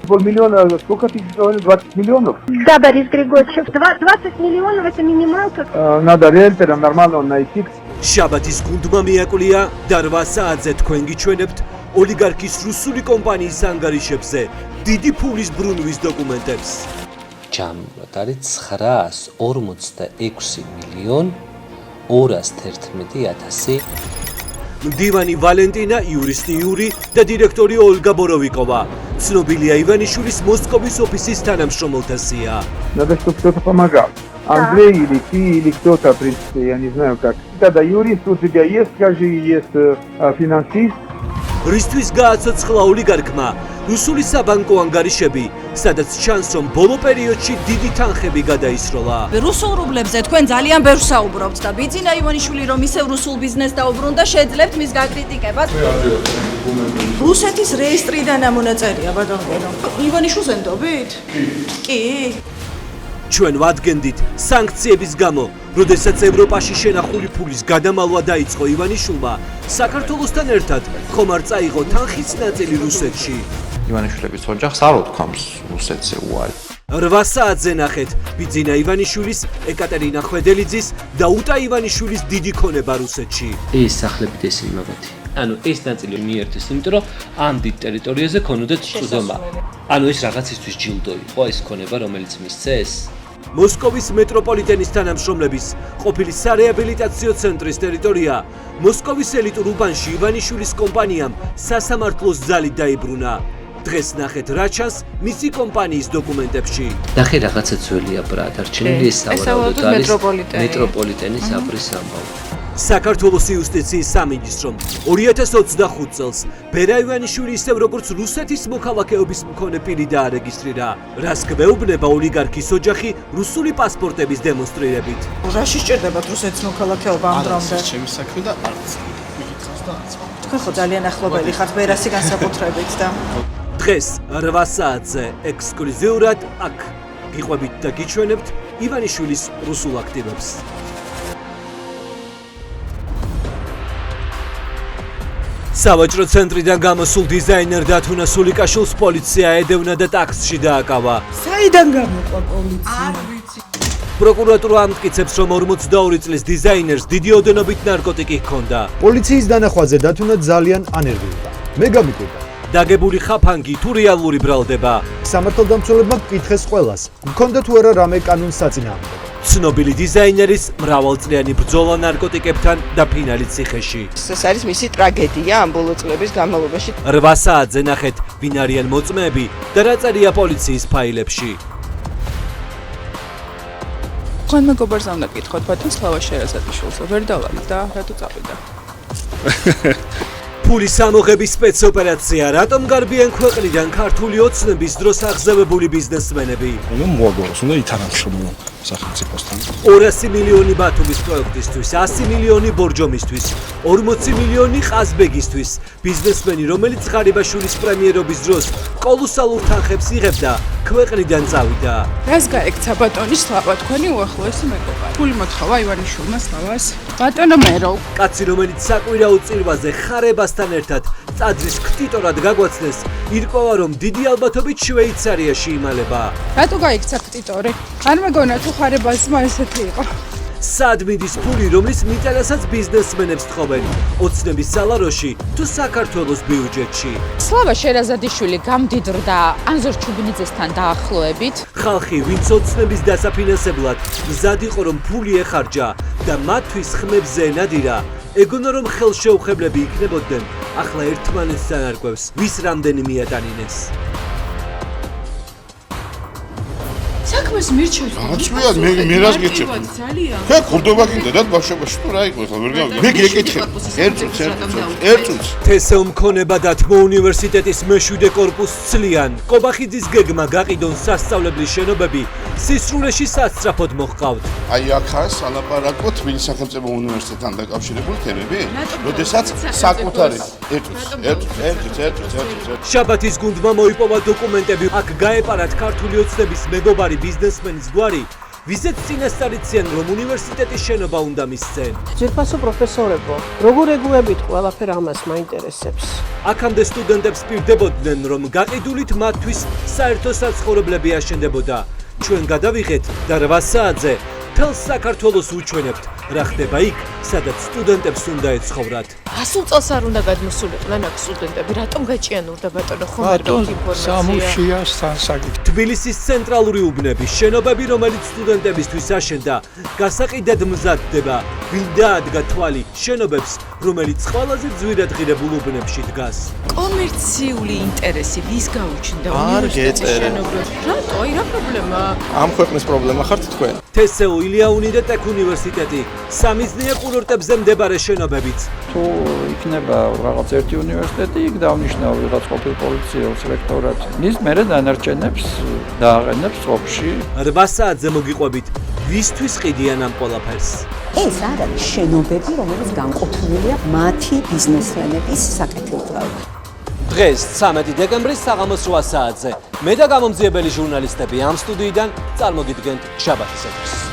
Полмиллиона, сколько ты сказал? 20 миллионов? Да, Борис Григорьевич, 20 миллионов это минималка. Надо риэлтора нормального найти. შაბათის გუნდმა მიაკვლია და 8 საათზე თქვენ გიჩვენებთ ოლიგარქის რუსული კომპანიის ანგარიშებზე დიდი ფულის ბრუნვის დოკუმენტებს. ჯამურად არის 946 მილიონ 211,000. მდივანი ვალენტინა, იურისტი იური და დირექტორი ოლგა ბოროვიკოვა. ცნობილია ივანიშვილის მოსკოვის ოფისის თანამშრომელთა სია. Надо, чтобы кто-то помогал. Андрей или ты, или кто-то, в принципе, я не знаю как. Тогда юрист у тебя есть, скажи, есть финансист. რისთვის გააცოცხლა ოლიგარქმა რუსული საბანკო ანგარიშები, სადაც ჩანს, რომ ბოლო პერიოდში დიდი თანხები გადაისროლა. რუსულ რუბლებზე თქვენ ძალიან ბევრს საუბრობთ და ბიძინა ივანიშვილი რომ ისევ რუსულ ბიზნესს დაუბრუნდა, შეძლებთ მის გაკრიტიკებას. რუსეთის რეესტრიდან ამონაწერია ბატონო. ივანიშვილს ენდობით? კი. ჩვენ ვადგენდით სანქციების გამო, როდესაც ევროპაში შენახული ფულის გადამალვა დაიწყო ივანიშვილმა, საქართველოსთან ერთად ხომ არ წაიღო თანხის ნაწილი რუსეთში. ივანიშვილების ოჯახს არ უთქვამს რუსეთზე უარი. 8 საათზე ნახეთ ბიძინა ივანიშვილის, ეკატერინა ხვედელიძის და უტა ივანიშვილის დიდი ქონება რუსეთში. ეს სახლები და ისინი მაგათი. ანუ ეს ნაწილი მიერთეს, იმიტომ რომ ამ დიდ ტერიტორიაზე ქონოდათ წვდომა. ანუ ეს რაღაცისთვის ჯილდო იყო ეს ქონება, რომელიც მისცეს. მოსკოვის მეტროპოლიტენის თანამშრომლების ყოფილი სარეაბილიტაციო ცენტრის ტერიტორია მოსკოვის ელიტურ უბანში ივანიშვილის კომპანიამ სასამართლოს ძალით დაიბრუნა. დღეს ნახეთ რა ჩანს მისი კომპანიის დოკუმენტებში. ნახე რაღაცა ძველი აბრა დარჩენილი ეს სავარაუდოდ არის მეტროპოლიტენის აბრის ამბავი. საქართველოს იუსტიციის სამინისტრომ 2025 წელს ბერა ივანიშვილი ისევ როგორც რუსეთის მოქალაქეობის მქონე პირი დაარეგისტრირა, რას გვეუბნება ოლიგარქის ოჯახი რუსული პასპორტების დემონსტრირებით. რაში სჭირდებათ რუსეთის მოქალაქეობა ამ დრომდე? ჩემი საქმე და არც მიგითხავს და არც. თქვენ ხო ძალიან ახლობელი ხართ ბერასი განსაკუთრებით და დღეს 8 საათზე ექსკლუზიურად აქ გიყვებით და გიჩვენებთ ივანიშვილის რუსულ აქტივებს. სავაჭრო ცენტრიდან გამოსულ დიზაინერ დათუნა სულიკაშვილს პოლიცია ედევნა და ტაქსში დააკავა. საიდან გამოყვა პოლიცია? არ ვიცი. პროკურატურა ამტკიცებს, რომ 42 წლის დიზაინერს დიდი ოდენობით ნარკოტიკი ჰქონდა. პოლიციის დანახვაზე დათუნა ძალიან ანერგიულდა. მე გამიკვირდა. დაგებული ხაფანგი თუ რეალური ბრალდება. სამართალდამცველებმა კითხეს ყველას, მქონდა თუ არა რამე კანონს საწინააღმდეგო. ცნობილი დიზაინერის მრავალწლიანი ბრძოლა ნარკოტიკებთან და ფინალი ციხეში. ეს არის მისი ტრაგედია ამ ბოლო წლების განმავლობაში. 8 საათზე ნახეთ ვინ არიან მოწმეები და რა წერია პოლიციის ფაილებში. თქვენ მეგობარს უნდა გითხოთ ბატონ სლავა შერაზადიშვილს, ვერ დავარდა, რატო წავიდა? ფულის ამოღების სპეცოპერაცია, რატომ გარბიან ქვეყნიდან ქართული ოცნების დროს აღზევებული ბიზნესმენები? ნუ მოგვაროს, უნდა ითანამშრომლო სახელმწიფოსთან. 200 მილიონი ბათუმის პროექტისთვის, 100 მილიონი ბორჯომისთვის, 40 მილიონი ყაზბეგისთვის. ბიზნესმენი, რომელიც ღარიბაშვილის პრემიერობის დროს კოლოსალურ თანხებს იღებდა, ქვეყნიდან წავიდა. რას გაეკცა ბატონი სლავა თქვენი უახლოესი მეგობარი? ფული მოთხოვა ივანიშვილმა სლავას. ბატონო მერო. კაცი, რომელიც საკვირაო წირვაზე ხარებასთან ერთად წადრის ქტიტორად გაგვაცნეს, ირკვევა, რომ დიდი ალბათობით შვეიცარიაში იმალება. რატო გაიქცა ქტიტორი? არ მეგონა თუ ხარებასმა ესეთი იყო. სად მიდის ფული, რომლის მიტანასაც ბიზნესმენებს თხოვენ? ოცნების სალაროში თუ საქართველოს ბიუჯეტში? სლავა შერაზადიშვილი გამდიდრდა ანზორ ჩუბინიძესთან დაახლოებით. ხალხი, ვინც ოცნების დასაფინანსებლად მზად იყო, რომ ფული ეხარჯა და მათთვის ხმებზე ენადირა, ეგონა რომ ხელშეუხებლები იქნებოდნენ, ახლა ერთმანეთს დანარგვევს, ვის რამდენი მიატანინეს. საქმეს მირჩევს. აცვიად მე რას გეჭებ? ხე ხურდობა გინდა და ბავშვობაში თუ რა იყო ახლა ვერ გავიგე. მე გეკითხე. ერთ წუთს. თესევ მქონება დათმო უნივერსიტეტის მეშვიდე კორპუსს ცლიან. კობახიძის გეგმა გაყიდონ სასწავლებლის შენობები სისრულეში სასწრაფოდ მოჰყავთ. აი ახლა სალაპარაკოთ ვინ სახელმწიფო უნივერსიტეტთან დაკავშირებული თემები? როდესაც საკუთარი ერთ წუთს. შაბათის გუნდმა მოიპოვა დოკუმენტები. აქ გაეპარათ ქართული ოცნების მეგობარი ბიზნესმენის გვარი ვიზეც წინასწარიციან, რომ უნივერსიტეტის შენობა უნდა მისცენ. ძვირფასო პროფესორებო, როგორ ეგუებით ყველაფერ ამას მაინტერესებს. აქამდე სტუდენტებს პირდებოდნენ, რომ გაყიდულით მათთვის საერთო საცხოვრებლები აშენდებოდა. ჩვენ გადავიღეთ და 8 საათზე მთელ საქართველოს უჩვენებთ, რა ხდება იქ, სადაც სტუდენტებს უნდა ეცხოვრათ. 100 წელს არ უნდა გადმოსულიყვნენ აქ სტუდენტები, რატომ გაჭიანურდა ბატონო ხომ არ გაქვს ინფორმაცია? თბილისის ცენტრალური უბნები, შენობები, რომელიც სტუდენტებისთვის აშენდა, გასაყიდად მზადდება. ვინდა ადგა თვალი შენობებს, რომელიც ყველაზე ძვირადღირებულ უბნებში დგას. კომერციული ინტერესი ვის გაუჩნდა უნივერსიტეტის შენობებს? რატო? აი რა პრობლემაა? ამ ქვეყნის პრობლემა ხართ თქვენ. თესეუ ილიაუნი და ტექ უნივერსიტეტი, სამიზნეა კურორტებზე მდებარე შენობებიც. თუ იქნება რაღაც ერთი უნივერსიტეტი, იქ დავნიშნავ ვიღაც ყოფილ პოლიციელს რექტორად. ის მერე დანარჩენებს დააყენებს ყოფში. 8 საათზე მოგიყვებით, ვისთვის ყიდიან ამ ყველაფერს. ეს არ არის შენობები, რომელიც განყოფილია მათი ბიზნესმენების საკეთილდღეობით. დღეს 13 დეკემბრის საღამოს 8 საათზე მე და გამომძიებელი ჟურნალისტები ამ სტუდიიდან წარმოგიდგენთ შაბათის ეთერს.